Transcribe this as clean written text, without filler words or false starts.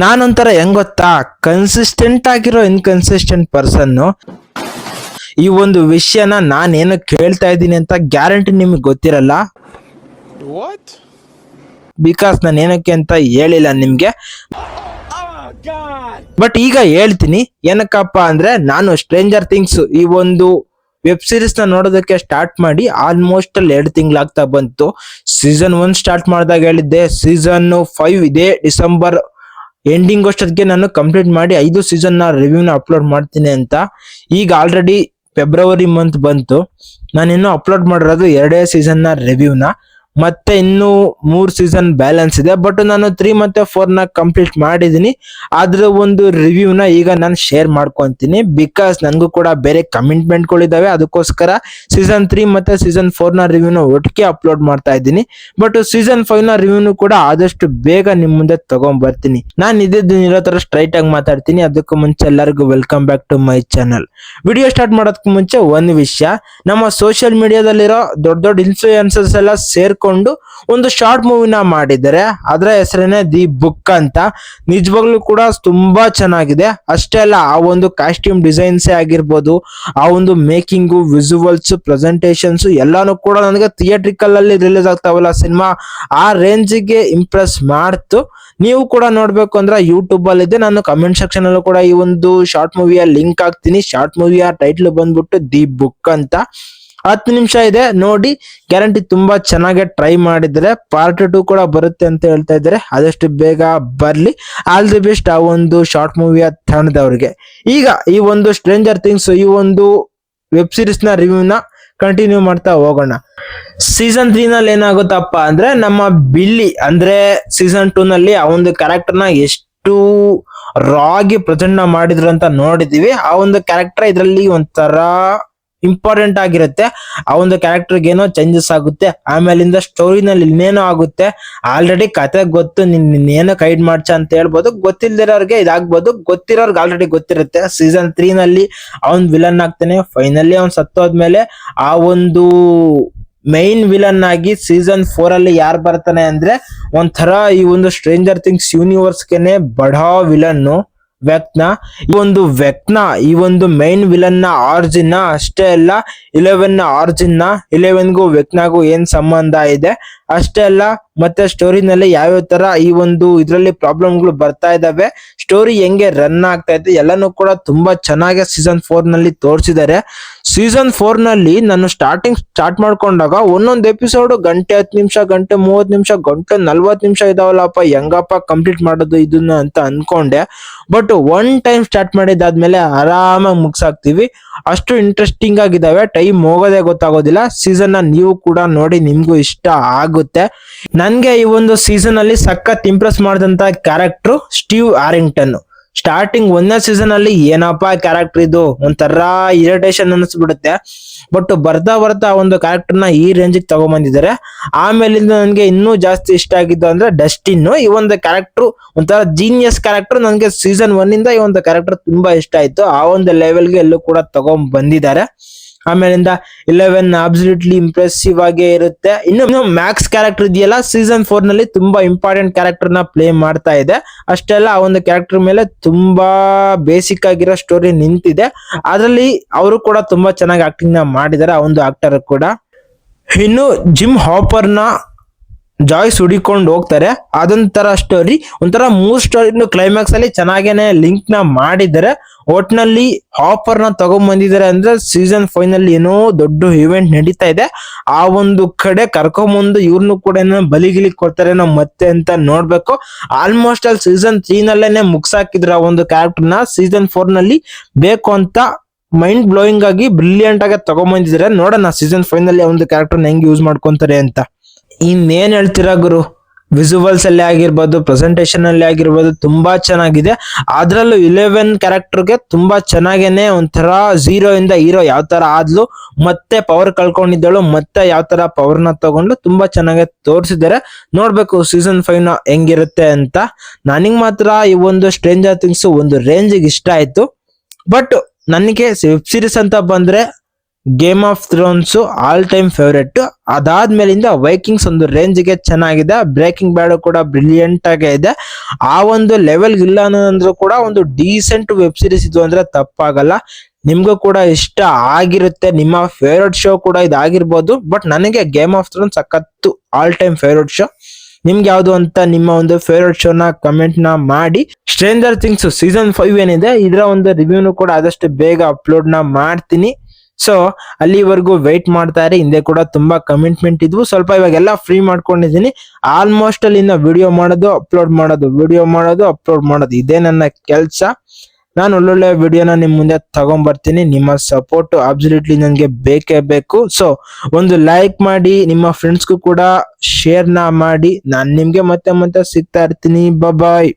ನಾನೊಂಥರ ಹೆಂಗ್ ಗೊತ್ತಾ, ಕನ್ಸಿಸ್ಟೆಂಟ್ ಆಗಿರೋ ಇನ್ಕನ್ಸಿಸ್ಟೆಂಟ್ ಪರ್ಸನ್ನು. ಈ ಒಂದು ವಿಷಯನ ನಾನೇನು ಕೇಳ್ತಾ ಇದ್ದೀನಿ ಅಂತ ಗ್ಯಾರಂಟಿ ನಿಮಗೆ ಗೊತ್ತಿರಲ್ಲ, ಬಿಕಾಸ್ ನಾನು ಏನಕ್ಕೆ ಅಂತ ಹೇಳಿಲ್ಲ ನಿಮ್ಗೆ. ಬಟ್ ಈಗ ಹೇಳ್ತೀನಿ ಏನಕ್ಕಪ್ಪ ಅಂದ್ರೆ, ನಾನು ಸ್ಟ್ರೇಂಜರ್ ಥಿಂಗ್ಸ್ ಈ ಒಂದು ವೆಬ್ ಸೀರೀಸ್ ನ ನೋಡೋದಕ್ಕೆ ಸ್ಟಾರ್ಟ್ ಮಾಡಿ ಆಲ್ಮೋಸ್ಟ್ ಅಲ್ಲಿ 2 ತಿಂಗಳಾಗ್ತಾ ಬಂತು. ಸೀಸನ್ 1 ಸ್ಟಾರ್ಟ್ ಮಾಡಿದಾಗ ಹೇಳಿದ್ದೆ, ಸೀಸನ್ 5 ಇದೇ ಡಿಸೆಂಬರ್ ಎಂಡಿಂಗ್ ಅಷ್ಟೊತ್ತಿಗೆ ನಾನು ಕಂಪ್ಲೀಟ್ ಮಾಡಿ 5 ಸೀಸನ್ ನ ರಿವ್ಯೂನ ಅಪ್ಲೋಡ್ ಮಾಡ್ತೀನಿ ಅಂತ. ಈಗ ಆಲ್ರೆಡಿ ಫೆಬ್ರವರಿ ಮಂತ್ ಬಂತು, ನಾನು ಇನ್ನೂ ಅಪ್ಲೋಡ್ ಮಾಡಿರೋದು 2 ಸೀಸನ್ ನ ರಿವ್ಯೂನ. ಮತ್ತೆ ಇನ್ನು 3 ಸೀಸನ್ ಬ್ಯಾಲೆನ್ಸ್ ಇದೆ. ಬಟ್ ನಾನು 3 ಮತ್ತೆ 4 ನ ಕಂಪ್ಲೀಟ್ ಮಾಡಿದೀನಿ. ಅದ್ರ ಒಂದು ರಿವ್ಯೂನ ಈಗ ನಾನು ಶೇರ್ ಮಾಡ್ಕೊಂತೀನಿ, ಬಿಕಾಸ್ ನನಗೂ ಕೂಡ ಬೇರೆ ಕಮಿಟ್ಮೆಂಟ್ ಗಳಿದಾವೆ. ಅದಕ್ಕೋಸ್ಕರ ಸೀಸನ್ 3 ಮತ್ತೆ ಸೀಸನ್ 4 ನ ರಿವ್ಯೂನ ಒಟ್ಟಿಗೆ ಅಪ್ಲೋಡ್ ಮಾಡ್ತಾ ಇದ್ದೀನಿ. ಬಟ್ ಸೀಸನ್ 5 ನ ರಿವ್ಯೂನು ಕೂಡ ಆದಷ್ಟು ಬೇಗ ನಿಮ್ ಮುಂದೆ ತಗೊಂಡ್ ಬರ್ತೀನಿ. ನಾನು ಇರೋ ತರ ಸ್ಟ್ರೈಟ್ ಆಗಿ ಮಾತಾಡ್ತೀನಿ. ಅದಕ್ಕೂ ಮುಂಚೆ ಎಲ್ಲರಿಗೂ welcome back to my channel. Video start ಮಾಡೋದಕ್ಕೂ ಮುಂಚೆ ಒಂದು ವಿಷಯ, ನಮ್ಮ ಸೋಷಿಯಲ್ ಮೀಡಿಯಾದಲ್ಲಿರೋ ದೊಡ್ಡ ದೊಡ್ಡ ಇನ್ಫ್ಲೂಯೆನ್ಸರ್ಸ್ ಎಲ್ಲ ಸೇರ್ಕೊಂಡು ಒಂದು ಶಾರ್ಟ್ ಮೂವಿನ ಮಾಡಿದ್ದಾರೆ. ಅದರ ಹೆಸರೇನೆ ದಿ ಬುಕ್ ಅಂತ. ನಿಜವಾಗ್ಲೂ ಕೂಡ ತುಂಬಾ ಚೆನ್ನಾಗಿದೆ. ಅಷ್ಟೇ ಅಲ್ಲ, ಆ ಒಂದು ಕಾಸ್ಟ್ಯೂಮ್ ಡಿಸೈನ್ಸ್ ಆಗಿರ್ಬೋದು, ಆ ಒಂದು ಮೇಕಿಂಗು, ವಿಜುವಲ್ಸ್, ಪ್ರೆಸೆಂಟೇಷನ್ಸ್ ಎಲ್ಲಾನು ಕೂಡ ನನಗೆ ಥಿಯೇಟ್ರಿಕಲ್ ಅಲ್ಲಿ ರಿಲೀಸ್ ಆಗ್ತಾವಲ್ಲ ಸಿನಿಮಾ, ಆ ರೇಂಜಿಗೆ ಇಂಪ್ರೆಸ್ ಮಾಡ್ತು. ನೀವು ಕೂಡ ನೋಡ್ಬೇಕು ಅಂದ್ರೆ ಯೂಟ್ಯೂಬ್ ಅಲ್ಲಿ ಇದೆ. ನಾನು ಕಮೆಂಟ್ ಸೆಕ್ಷನ್ ಅಲ್ಲೂ ಕೂಡ ಈ ಒಂದು ಶಾರ್ಟ್ ಮೂವಿಯ ಲಿಂಕ್ ಹಾಕ್ತೀನಿ. ಶಾರ್ಟ್ ಮೂವಿಯ ಟೈಟ್ಲ್ ಬಂದ್ಬಿಟ್ಟು ದಿ ಬುಕ್ ಅಂತ. 10 ನಿಮಿಷ ಇದೆ, ನೋಡಿ. ಗ್ಯಾರಂಟಿ ತುಂಬಾ ಚೆನ್ನಾಗಿ ಟ್ರೈ ಮಾಡಿದ್ರೆ ಪಾರ್ಟ್ 2 ಕೂಡ ಬರುತ್ತೆ ಅಂತ ಹೇಳ್ತಾ ಇದ್ದಾರೆ. ಆದಷ್ಟು ಬೇಗ ಬರ್ಲಿ. ಆಲ್ ದಿ ಬೆಸ್ಟ್ ಆ ಒಂದು ಶಾರ್ಟ್ ಮೂವಿಯ ತಂಡದವ್ರಿಗೆ. ಈಗ ಈ ಒಂದು ಸ್ಟ್ರೇಂಜರ್ ಥಿಂಗ್ಸ್ ಈ ಒಂದು ವೆಬ್ ಸೀರೀಸ್ ನ ರಿವ್ಯೂನ ಕಂಟಿನ್ಯೂ ಮಾಡ್ತಾ ಹೋಗೋಣ. ಸೀಸನ್ 3 ನಲ್ಲಿ ಏನಾಗುತ್ತಪ್ಪ ಅಂದ್ರೆ, ನಮ್ಮ ಬಿಲ್ಲಿ ಅಂದ್ರೆ ಸೀಸನ್ 2 ನಲ್ಲಿ ಆ ಒಂದು ಕ್ಯಾರೆಕ್ಟರ್ ನ ಎಷ್ಟು ರಾಗಿ ಪ್ರೆಸೆಂಟ್ ಮಾಡಿದ್ರು ಅಂತ ನೋಡಿದೀವಿ. ಆ ಒಂದು ಕ್ಯಾರೆಕ್ಟರ್ ಇದರಲ್ಲಿ ಒಂಥರ ಇಂಪಾರ್ಟೆಂಟ್ ಆಗಿರುತ್ತೆ. ಆ ಒಂದು ಕ್ಯಾರೆಕ್ಟರ್ಗೆ ಏನೋ ಚೇಂಜಸ್ ಆಗುತ್ತೆ, ಆಮೇಲಿಂದ ಸ್ಟೋರಿನಲ್ಲಿ ಇನ್ನೇನೋ ಆಗುತ್ತೆ. ಆಲ್ರೆಡಿ ಕತೆ ಗೊತ್ತು, ನಿನ್ನೇನೋ ಗೈಡ್ ಮಾಡ್ಸ ಅಂತ ಹೇಳ್ಬೋದು. ಗೊತ್ತಿಲ್ದಿರೋರ್ಗೆ ಇದಾಗ್ಬೋದು, ಗೊತ್ತಿರೋರ್ಗೆ ಆಲ್ರೆಡಿ ಗೊತ್ತಿರುತ್ತೆ. ಸೀಸನ್ 3 ನಲ್ಲಿ ಅವನ್ ವಿಲನ್ ಆಗ್ತಾನೆ. ಫೈನಲಿ ಅವ್ನ್ ಸತ್ತೋದ್ಮೇಲೆ ಆ ಒಂದು ಮೈನ್ ವಿಲನ್ ಆಗಿ ಸೀಸನ್ 4 ಅಲ್ಲಿ ಯಾರು ಬರ್ತಾನೆ ಅಂದ್ರೆ, ಒಂಥರ ಈ ಒಂದು ಸ್ಟ್ರೇಂಜರ್ ಥಿಂಗ್ಸ್ ಯೂನಿವರ್ಸ್ಗೆನೆ ಬಡಾ ವಿಲನ್ನು ವೆಕ್ನ. ಈ ಒಂದು ಮೈನ್ ವಿಲನ್ ನ ಆರ್ಜಿನ್ ಅಷ್ಟೇ ಅಲ್ಲ, 11 ನ ಆರ್ಜಿನ್ ನ 11ಗೂ ವೆಕ್ನಾಗೂ ಏನ್ ಸಂಬಂಧ ಇದೆ ಅಷ್ಟೇ ಅಲ್ಲ, ಮತ್ತೆ ಸ್ಟೋರಿನಲ್ಲಿ ಯಾವ್ಯಾವ ತರ ಈ ಒಂದು ಇದ್ರಲ್ಲಿ ಪ್ರಾಬ್ಲಮ್ಗಳು ಬರ್ತಾ ಇದಾವೆ, ಸ್ಟೋರಿ ಹೆಂಗೆ ರನ್ ಆಗ್ತಾ ಇದೆ ಎಲ್ಲಾನು ಕೂಡ ತುಂಬಾ ಚೆನ್ನಾಗಿ ಸೀಸನ್ 4 ನಲ್ಲಿ ತೋರಿಸಿದ್ದಾರೆ. ಸೀಸನ್ 4 ನಲ್ಲಿ ನಾನು ಸ್ಟಾರ್ಟ್ ಮಾಡ್ಕೊಂಡಾಗ ಒಂದೊಂದು ಎಪಿಸೋಡ್ ಗಂಟೆ 10 ನಿಮಿಷ, ಗಂಟೆ 30 ನಿಮಿಷ, ಗಂಟೆ 40 ನಿಮಿಷ ಇದಾವಲ್ಲಪ್ಪ, ಹೆಂಗಪ್ಪ ಕಂಪ್ಲೀಟ್ ಮಾಡೋದು ಇದನ್ನ ಅಂತ ಅನ್ಕೊಂಡೆ. ಬಟ್ ಒನ್ ಟೈಮ್ ಸ್ಟಾರ್ಟ್ ಮಾಡಿದಾದ್ಮೇಲೆ ಆರಾಮಾಗಿ ಮುಗ್ಸಾಕ್ತಿವಿ. ಅಷ್ಟು ಇಂಟ್ರೆಸ್ಟಿಂಗ್ ಆಗಿದಾವೆ, ಟೈಮ್ ಹೋಗೋದೇ ಗೊತ್ತಾಗೋದಿಲ್ಲ. ಸೀಸನ್ ನ ನೀವು ಕೂಡ ನೋಡಿ, ನಿಮ್ಗೂ ಇಷ್ಟ ಆಗುತ್ತೆ. ನನ್ಗೆ ಈ ಒಂದು ಸೀಸನ್ ಅಲ್ಲಿ ಸಖತ್ ಇಂಪ್ರೆಸ್ ಮಾಡಿದಂತ ಕ್ಯಾರೆಕ್ಟರ್ ಸ್ಟೀವ್ ಆರಿಂಗ್ಟನ್. ಸ್ಟಾರ್ಟಿಂಗ್ 1ನೇ ಸೀಸನ್ ಅಲ್ಲಿ ಏನಪ್ಪಾ ಕ್ಯಾರೆಕ್ಟರ್ ಇದು, ಒಂಥರ ಇರಿಟೇಷನ್ ಅನಿಸ್ಬಿಡುತ್ತೆ. ಬಟ್ ಬರ್ತಾ ಬರ್ತಾ ಒಂದು ಕ್ಯಾರೆಕ್ಟರ್ ನ ಈ ರೇಂಜಿಗೆ ತಗೊಂಡ್ಬಂದಿದ್ದಾರೆ. ಆಮೇಲಿಂದ ನನ್ಗೆ ಇನ್ನೂ ಜಾಸ್ತಿ ಇಷ್ಟ ಆಗಿದ್ದು ಅಂದ್ರೆ ಡಸ್ಟಿನ್. ಈ ಒಂದು ಕ್ಯಾರೆಕ್ಟರ್ ಒಂಥರ ಜೀನಿಯಸ್ ಕ್ಯಾರೆಕ್ಟರ್. ನನ್ಗೆ ಸೀಸನ್ 1 ಇಂದ ಈ ಒಂದು ಕ್ಯಾರೆಕ್ಟರ್ ತುಂಬಾ ಇಷ್ಟ ಆಯ್ತು. ಆ ಒಂದು ಲೆವೆಲ್ಗೆ ಎಲ್ಲೂ ಕೂಡ ತಗೊಂಡ್ ಬಂದಿದ್ದಾರೆ. ಆಮೇಲಿಂದ 11 ಅಬ್ಸಲ್ಯೂಟ್ಲಿ ಇಂಪ್ರೆಸಿವ್ ಆಗೇ ಇರುತ್ತೆ. ಇನ್ನು ಮ್ಯಾಕ್ಸ್ ಕ್ಯಾರೆಕ್ಟರ್ ಇದೆಯಲ್ಲ, ಸೀಸನ್ 4 ನಲ್ಲಿ ತುಂಬಾ ಇಂಪಾರ್ಟೆಂಟ್ ಕ್ಯಾರೆಕ್ಟರ್ ನ ಪ್ಲೇ ಮಾಡ್ತಾ ಇದೆ. ಅಷ್ಟೆಲ್ಲ ಆ ಒಂದು ಕ್ಯಾರೆಕ್ಟರ್ ಮೇಲೆ ತುಂಬಾ ಬೇಸಿಕ್ ಆಗಿರೋ ಸ್ಟೋರಿ ನಿಂತಿದೆ. ಅದರಲ್ಲಿ ಅವರು ಕೂಡ ತುಂಬಾ ಚೆನ್ನಾಗಿ ಆಕ್ಟಿಂಗ್ ನ ಮಾಡಿದ್ದಾರೆ, ಆ ಒಂದು ಆಕ್ಟರ್ ಕೂಡ. ಇನ್ನು ಜಿಮ್ ಹಾಪರ್ ನ ಜಾಯ್ಸ್ ಹುಡಿಕೊಂಡು ಹೋಗ್ತಾರೆ, ಅದೊಂಥರ ಸ್ಟೋರಿ. ಒಂಥರ 3 ಸ್ಟೋರಿ ಕ್ಲೈಮ್ಯಾಕ್ಸ್ ಅಲ್ಲಿ ಚೆನ್ನಾಗೇನೆ ಲಿಂಕ್ ನ ಮಾಡಿದ್ದಾರೆ. ಒಟ್ನಲ್ಲಿ ಹಾಪರ್ ನ ತಗೊಂಡ್ಬಂದಿದ್ದಾರೆ ಅಂದ್ರೆ ಸೀಸನ್ 5 ನಲ್ಲಿ ಏನೋ ದೊಡ್ಡ ಇವೆಂಟ್ ನಡೀತಾ ಇದೆ. ಆ ಒಂದು ಕಡೆ ಕರ್ಕೊಂಬಂದು ಇವ್ರನ್ನು ಕೂಡ ಏನೋ ಬಲಿಗಿಲಿ ಕೊಡ್ತಾರೇನೋ ಮತ್ತೆ ಅಂತ ನೋಡ್ಬೇಕು. ಆಲ್ಮೋಸ್ಟ್ ಅಲ್ಲಿ ಸೀಸನ್ 3 ನಲ್ಲೇನೆ ಮುಗ್ಸಾಕಿದ್ರು ಆ ಒಂದು ಕ್ಯಾರೆಕ್ಟರ್ ನ. ಸೀಸನ್ 4 ನಲ್ಲಿ ಬೇಕು ಅಂತ ಮೈಂಡ್ ಬ್ಲೋಯಿಂಗ್ ಆಗಿ ಬ್ರಿಲಿಯಂಟ್ ಆಗಿ ತಗೊಂಡ್ಬಂದಿದ್ದಾರೆ. ನೋಡೋಣ ಸೀಸನ್ 5 ನಲ್ಲಿ ಆ ಒಂದು ಕ್ಯಾರೆಕ್ಟರ್ ಹೆಂಗ್ ಯೂಸ್ ಮಾಡ್ಕೊಂತಾರೆ ಅಂತ. ಇನ್ನೇನ್ ಹೇಳ್ತೀರಾ ಗುರು, ವಿಜುವಲ್ಸ್ ಅಲ್ಲಿ ಆಗಿರ್ಬೋದು, ಪ್ರೆಸೆಂಟೇಷನ್ ಅಲ್ಲಿ ಆಗಿರ್ಬೋದು, ತುಂಬಾ ಚೆನ್ನಾಗಿದೆ. ಅದ್ರಲ್ಲೂ 11 ಕ್ಯಾರೆಕ್ಟರ್ಗೆ ತುಂಬಾ ಚೆನ್ನಾಗೇನೆ ಒಂಥರ 0 ಇಂದ ಹೀರೋ ಯಾವ ತರ ಆದ್ಲು, ಮತ್ತೆ ಪವರ್ ಕಳ್ಕೊಂಡಿದ್ದಳು, ಮತ್ತೆ ಯಾವ ತರ ಪವರ್ ನ ತಗೊಂಡು ತುಂಬಾ ಚೆನ್ನಾಗಿ ತೋರಿಸಿದ್ದಾರೆ. ನೋಡ್ಬೇಕು ಸೀಸನ್ 5 ನ ಹೆಂಗಿರುತ್ತೆ ಅಂತ. ನನಗ್ ಮಾತ್ರ ಈ ಒಂದು ಸ್ಟ್ರೇಂಜರ್ ಥಿಂಗ್ಸ್ ಒಂದು ರೇಂಜಿಗೆ ಇಷ್ಟ ಆಯ್ತು. ಬಟ್ ನನಗೆ ವೆಬ್ ಸೀರೀಸ್ ಅಂತ ಬಂದ್ರೆ Game of Thrones all time favourite. ಅದಾದ್ಮೇಲಿಂದ ವೈಕಿಂಗ್ಸ್ ಒಂದು ರೇಂಜ್ಗೆ ಚೆನ್ನಾಗಿದೆ, ಬ್ರೇಕಿಂಗ್ ಬ್ಯಾಡ್ ಕೂಡ ಬ್ರಿಲಿಯಂಟ್ ಆಗಿ ಇದೆ. ಆ ಒಂದು ಲೆವೆಲ್ ಇಲ್ಲ ಅನ್ನೋದಂದ್ರೂ ಕೂಡ ಒಂದು ಡೀಸೆಂಟ್ ವೆಬ್ ಸೀರೀಸ್ ಇದು ಅಂದ್ರೆ ತಪ್ಪಾಗಲ್ಲ. ನಿಮ್ಗೂ ಕೂಡ ಇಷ್ಟ ಆಗಿರುತ್ತೆ, ನಿಮ್ಮ ಫೇವರೆಟ್ ಶೋ ಕೂಡ ಇದಾಗಿರ್ಬೋದು. ಬಟ್ ನನಗೆ ಗೇಮ್ ಆಫ್ ಥ್ರೋನ್ಸ್ ಸಖತ್ತು ಆಲ್ ಟೈಮ್ ಫೇವರೆಟ್ ಶೋ. ನಿಮ್ಗೆ ಯಾವ್ದು ಅಂತ ನಿಮ್ಮ ಒಂದು ಫೇವರೆಟ್ ಶೋನ ಕಮೆಂಟ್ ನ ಮಾಡಿ. ಸ್ಟ್ರೇಂಜರ್ ಥಿಂಗ್ಸ್ ಸೀಸನ್ 5 ಏನಿದೆ ಇದರ ಒಂದು ರಿವ್ಯೂನು ಕೂಡ ಆದಷ್ಟು ಬೇಗ ಅಪ್ಲೋಡ್ ನ ಮಾಡ್ತೀನಿ. ಸೊ ಅಲ್ಲಿವರೆಗೂ ವೆಯ್ಟ್ ಮಾಡ್ತಾ ಇರಿ. ಹಿಂದೆ ಕೂಡ ತುಂಬಾ ಕಮಿಟ್ಮೆಂಟ್ ಇದ್ವು, ಸ್ವಲ್ಪ ಇವಾಗೆಲ್ಲ ಫ್ರೀ ಮಾಡ್ಕೊಂಡಿದ್ದೀನಿ. ಆಲ್ಮೋಸ್ಟ್ ಅಲ್ಲಿ ವಿಡಿಯೋ ಮಾಡೋದು ಅಪ್ಲೋಡ್ ಮಾಡೋದು, ವಿಡಿಯೋ ಮಾಡೋದು ಅಪ್ಲೋಡ್ ಮಾಡೋದು, ಇದೇ ನನ್ನ ಕೆಲಸ. ನಾನು ಒಳ್ಳೊಳ್ಳೆ ವಿಡಿಯೋನ ನಿಮ್ ಮುಂದೆ ತಗೊಂಡ್ಬರ್ತೀನಿ. ನಿಮ್ಮ ಸಪೋರ್ಟ್ ಅಬ್ಸಲ್ಯೂಟ್ಲಿ ನನಗೆ ಬೇಕೇ ಬೇಕು. ಸೊ ಒಂದು ಲೈಕ್ ಮಾಡಿ, ನಿಮ್ಮ ಫ್ರೆಂಡ್ಸ್ಗೂ ಕೂಡ ಶೇರ್ ನ ಮಾಡಿ. ನಾನು ನಿಮ್ಗೆ ಮತ್ತೆ ಸಿಗ್ತಾ ಇರ್ತೀನಿ. ಬಾಯ್.